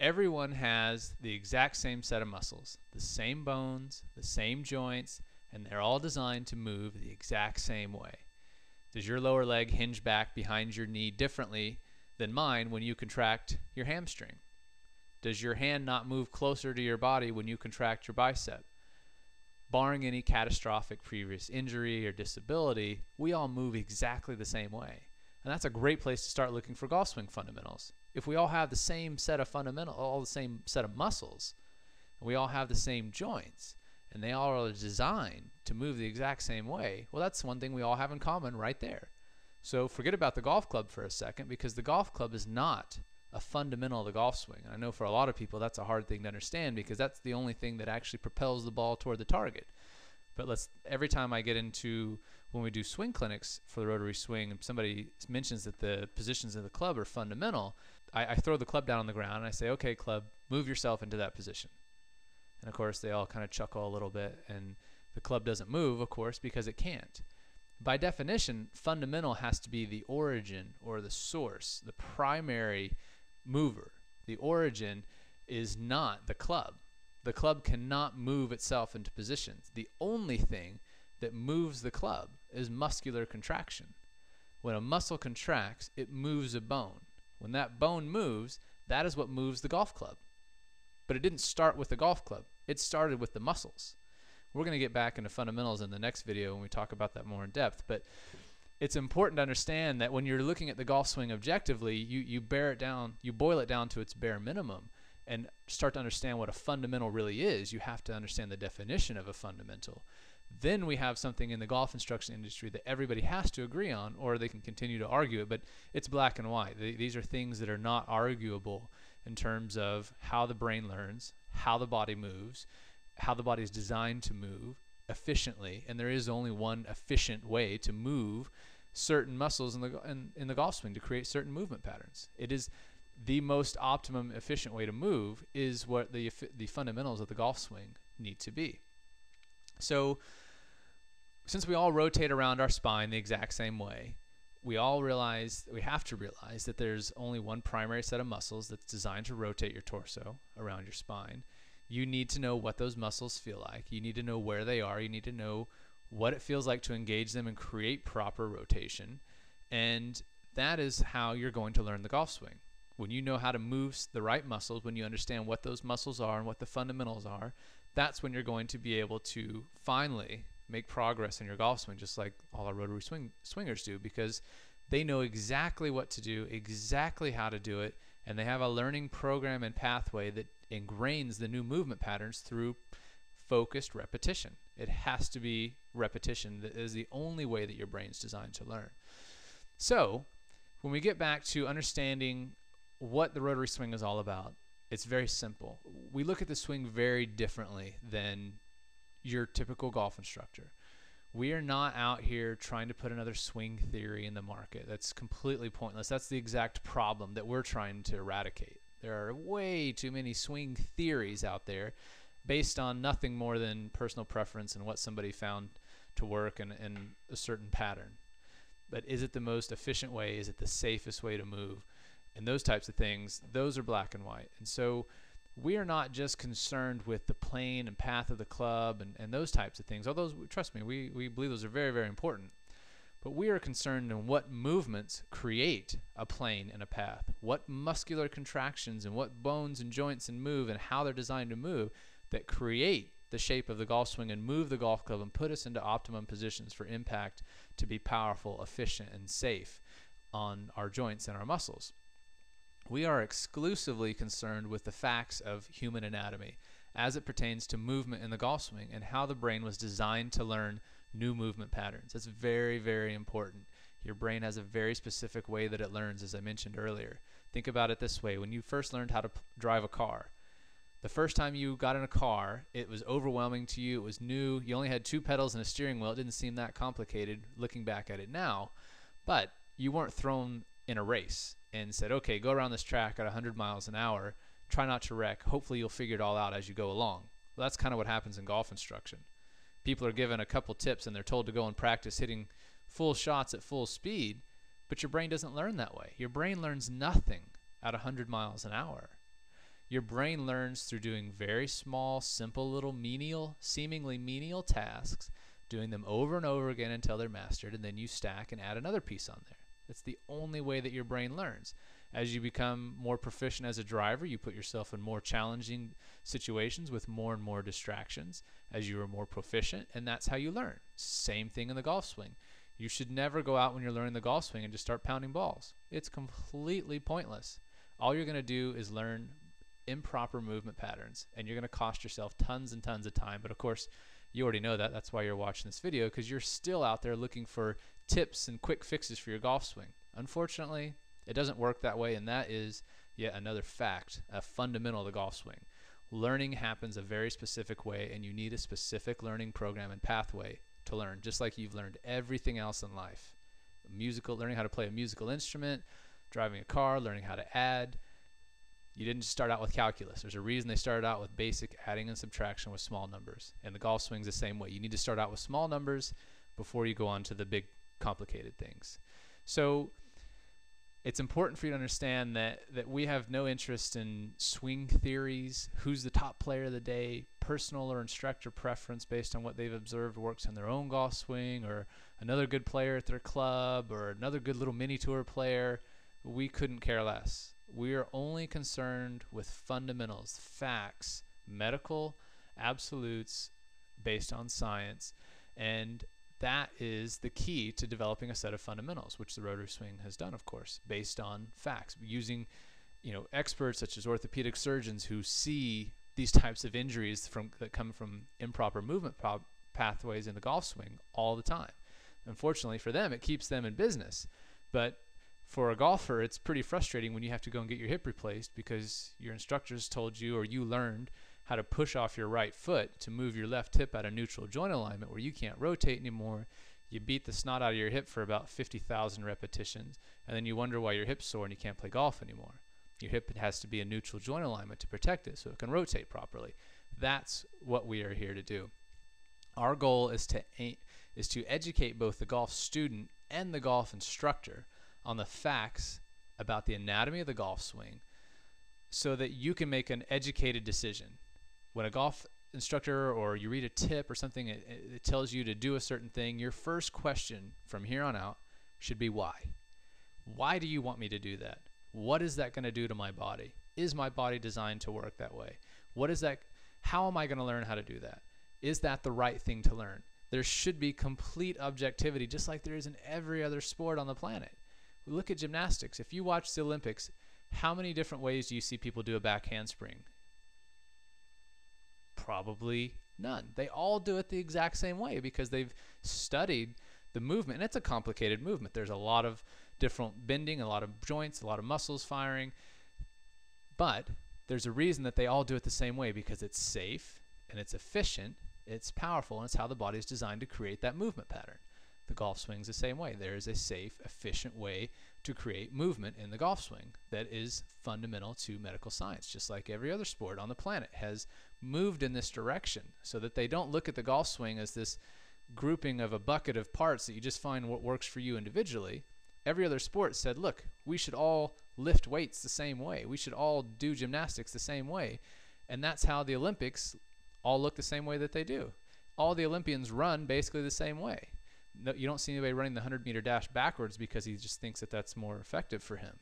Everyone has the exact same set of muscles, the same bones, the same joints, and they're all designed to move the exact same way. Does your lower leg hinge back behind your knee differently than mine when you contract your hamstring? Does your hand not move closer to your body when you contract your bicep? Barring any catastrophic previous injury or disability, we all move exactly the same way. And that's a great place to start looking for golf swing fundamentals. If we all have the same set of all the same set of muscles, and we all have the same joints, and they all are designed to move the exact same way, well, that's one thing we all have in common right there. So forget about the golf club for a second, because the golf club is not a fundamental of the golf swing. And I know for a lot of people that's a hard thing to understand, because that's the only thing that actually propels the ball toward the target. But every time I get into, when we do swing clinics for the rotary swing, and somebody mentions that the positions of the club are fundamental, I throw the club down on the ground and I say, okay, club, move yourself into that position. And of course they all kind of chuckle a little bit, and the club doesn't move, of course, because it can't. By definition, fundamental has to be the origin or the source, the primary mover. The origin is not the club. The club cannot move itself into positions. The only thing that moves the club is muscular contraction. When a muscle contracts, it moves a bone. When that bone moves, that is what moves the golf club. But it didn't start with the golf club. It started with the muscles. We're going to get back into fundamentals in the next video when we talk about that more in depth. But it's important to understand that when you're looking at the golf swing objectively, you boil it down to its bare minimum and start to understand what a fundamental really is. You have to understand the definition of a fundamental. Then we have something in the golf instruction industry that everybody has to agree on, or they can continue to argue it, but it's black and white. These are things that are not arguable in terms of how the brain learns, how the body moves, how the body is designed to move efficiently, and there is only one efficient way to move certain muscles in the golf swing to create certain movement patterns. It is the most optimum efficient way to move is what the fundamentals of the golf swing need to be. So since we all rotate around our spine the exact same way, we have to realize that there's only one primary set of muscles that's designed to rotate your torso around your spine. You need to know what those muscles feel like. You need to know where they are. You need to know what it feels like to engage them and create proper rotation. And that is how you're going to learn the golf swing. When you know how to move the right muscles, when you understand what those muscles are and what the fundamentals are, that's when you're going to be able to finally make progress in your golf swing, just like all our rotary swingers do, because they know exactly what to do, exactly how to do it, and they have a learning program and pathway that ingrains the new movement patterns through focused repetition. It has to be repetition. That is the only way that your brain's designed to learn. So when we get back to understanding what the rotary swing is all about, it's very simple. We look at the swing very differently than your typical golf instructor. We are not out here trying to put another swing theory in the market. That's completely pointless. That's the exact problem that we're trying to eradicate. There are way too many swing theories out there based on nothing more than personal preference and what somebody found to work in a certain pattern. But is it the most efficient way? Is it the safest way to move? And those types of things, those are black and white. And so we are not just concerned with the plane and path of the club and those types of things. Although, trust me, we believe those are very, very important. But we are concerned in what movements create a plane and a path, what muscular contractions and what bones and joints and move and how they're designed to move that create the shape of the golf swing and move the golf club and put us into optimum positions for impact to be powerful, efficient, and safe on our joints and our muscles. We are exclusively concerned with the facts of human anatomy as it pertains to movement in the golf swing and how the brain was designed to learn new movement patterns. That's very, very important. Your brain has a very specific way that it learns, as I mentioned earlier. Think about it this way. When you first learned how to drive a car, the first time you got in a car, it was overwhelming to you. It was new. You only had 2 pedals and a steering wheel. It didn't seem that complicated looking back at it now. But you weren't thrown in a race and said, okay, go around this track at 100 miles an hour. Try not to wreck. Hopefully you'll figure it all out as you go along. Well, that's kind of what happens in golf instruction. People are given a couple tips and they're told to go and practice hitting full shots at full speed, but your brain doesn't learn that way. Your brain learns nothing at 100 miles an hour. Your brain learns through doing very small, simple little menial, seemingly menial tasks, doing them over and over again until they're mastered, and then you stack and add another piece on there. That's the only way that your brain learns. As you become more proficient as a driver, you put yourself in more challenging situations with more and more distractions as you are more proficient, and that's how you learn. Same thing in the golf swing. You should never go out when you're learning the golf swing and just start pounding balls. It's completely pointless. All you're going to do is learn improper movement patterns, and you're going to cost yourself tons and tons of time. But of course, you already know that. That's why you're watching this video, because you're still out there looking for tips and quick fixes for your golf swing. Unfortunately, it doesn't work that way, and that is yet another fact, a fundamental of the golf swing. Learning happens a very specific way, and you need a specific learning program and pathway to learn, just like you've learned everything else in life. Learning how to play a musical instrument, driving a car, learning how to add. You didn't just start out with calculus. There's a reason they started out with basic adding and subtraction with small numbers. And the golf swing's the same way. You need to start out with small numbers before you go on to the big complicated things. So it's important for you to understand that we have no interest in swing theories, who's the top player of the day, personal or instructor preference based on what they've observed works on their own golf swing, or another good player at their club, or another good little mini tour player. We couldn't care less. We are only concerned with fundamentals, facts, medical absolutes based on science, and that is the key to developing a set of fundamentals, which the rotary swing has done, of course, based on facts, using experts such as orthopedic surgeons who see these types of injuries that come from improper movement pathways in the golf swing all the time. Unfortunately for them, it keeps them in business, but for a golfer, it's pretty frustrating when you have to go and get your hip replaced because your instructors told you, or you learned how to push off your right foot to move your left hip out of neutral joint alignment where you can't rotate anymore. You beat the snot out of your hip for about 50,000 repetitions, and then you wonder why your hip's sore and you can't play golf anymore. Your hip has to be in neutral joint alignment to protect it so it can rotate properly. That's what we are here to do. Our goal is to educate both the golf student and the golf instructor on the facts about the anatomy of the golf swing so that you can make an educated decision. When a golf instructor or you read a tip or something, it tells you to do a certain thing, your first question from here on out should be why. Why do you want me to do that? What is that going to do to my body? Is my body designed to work that way? What is that? How am I going to learn how to do that? Is that the right thing to learn? There should be complete objectivity, just like there is in every other sport on the planet. Look at gymnastics. If you watch the Olympics, how many different ways do you see people do a back handspring? Probably none. They all do it the exact same way because they've studied the movement, and it's a complicated movement. There's a lot of different bending, a lot of joints, a lot of muscles firing, but there's a reason that they all do it the same way because it's safe and it's efficient, it's powerful, and it's how the body is designed to create that movement pattern. The golf swing's the same way. There is a safe, efficient way to create movement in the golf swing that is fundamental to medical science, just like every other sport on the planet has moved in this direction so that they don't look at the golf swing as this grouping of a bucket of parts that you just find what works for you individually. Every other sport said, look, we should all lift weights the same way. We should all do gymnastics the same way. And that's how the Olympics all look the same way that they do. All the Olympians run basically the same way. No, you don't see anybody running the 100-meter dash backwards because he just thinks that that's more effective for him.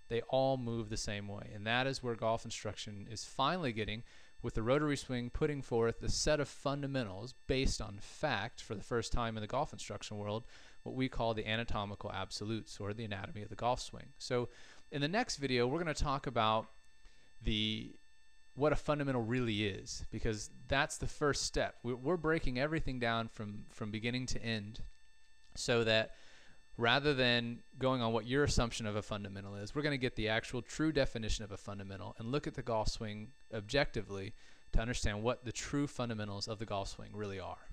They all move the same way, and that is where golf instruction is finally getting, with the rotary swing putting forth a set of fundamentals based on fact for the first time in the golf instruction world, what we call the anatomical absolutes, or the anatomy of the golf swing. So in the next video, we're going to talk about what a fundamental really is, because that's the first step. We're breaking everything down from beginning to end so that rather than going on what your assumption of a fundamental is, we're going to get the actual true definition of a fundamental and look at the golf swing objectively to understand what the true fundamentals of the golf swing really are.